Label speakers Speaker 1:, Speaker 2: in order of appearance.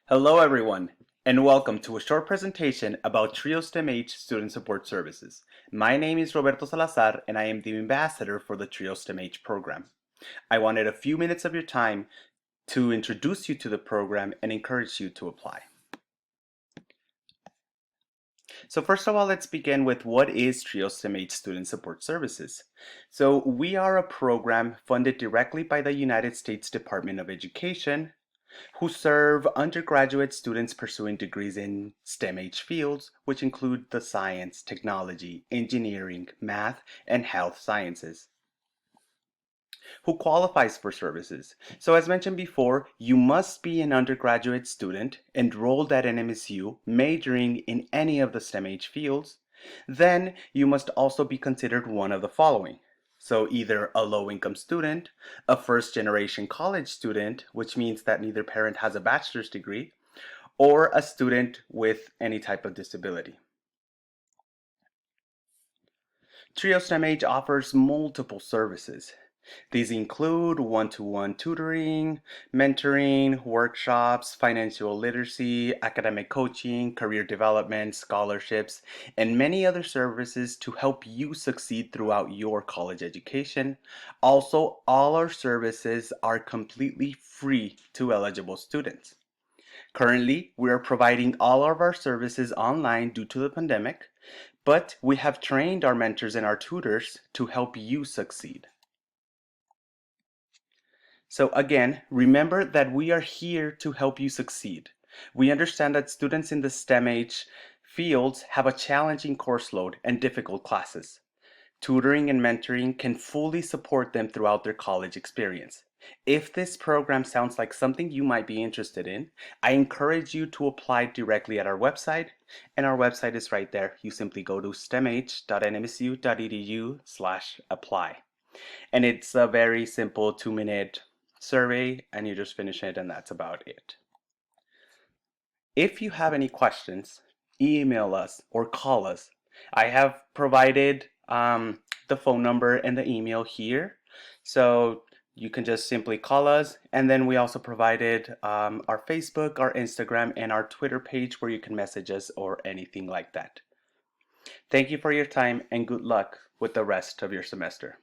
Speaker 1: Hello everyone, and welcome to a short presentation about TRIO STEMH Student Support Services. My name is Roberto Salazar, and I am the ambassador for the TRIO STEMH program. I wanted a few minutes of your time to introduce you to the program and encourage you to apply. So first of all, let's begin with what is TRIO STEMH Student Support Services. So we are a program funded directly by the United States Department of Education, who serve undergraduate students pursuing degrees in STEMH fields, which include the science, technology, engineering, math, and health sciences. Who qualifies for services? So as mentioned before, you must be an undergraduate student enrolled at an MSU majoring in any of the STEMH fields. Then you must also be considered one of the following. So either a low-income student, a first-generation college student, which means that neither parent has a bachelor's degree, or a student with any type of disability. TRIO STEMH offers multiple services. These include one-to-one tutoring, mentoring, workshops, financial literacy, academic coaching, career development, scholarships, and many other services to help you succeed throughout your college education. Also, all our services are completely free to eligible students. Currently, we are providing all of our services online due to the pandemic, but we have trained our mentors and our tutors to help you succeed. So again, remember that we are here to help you succeed. We understand that students in the STEMH fields have a challenging course load and difficult classes. Tutoring and mentoring can fully support them throughout their college experience. If this program sounds like something you might be interested in, I encourage you to apply directly at our website, and our website is right there. You simply go to stemh.nmsu.edu/apply. And it's a very simple 2-minute survey, and you just finish it, and that's about it. If you have any questions, email us or call us. I have provided the phone number and the email here, so you can just simply call us. And then we also provided our Facebook, our Instagram, and our Twitter page where you can message us or anything like that. Thank you for your time, and good luck with the rest of your semester.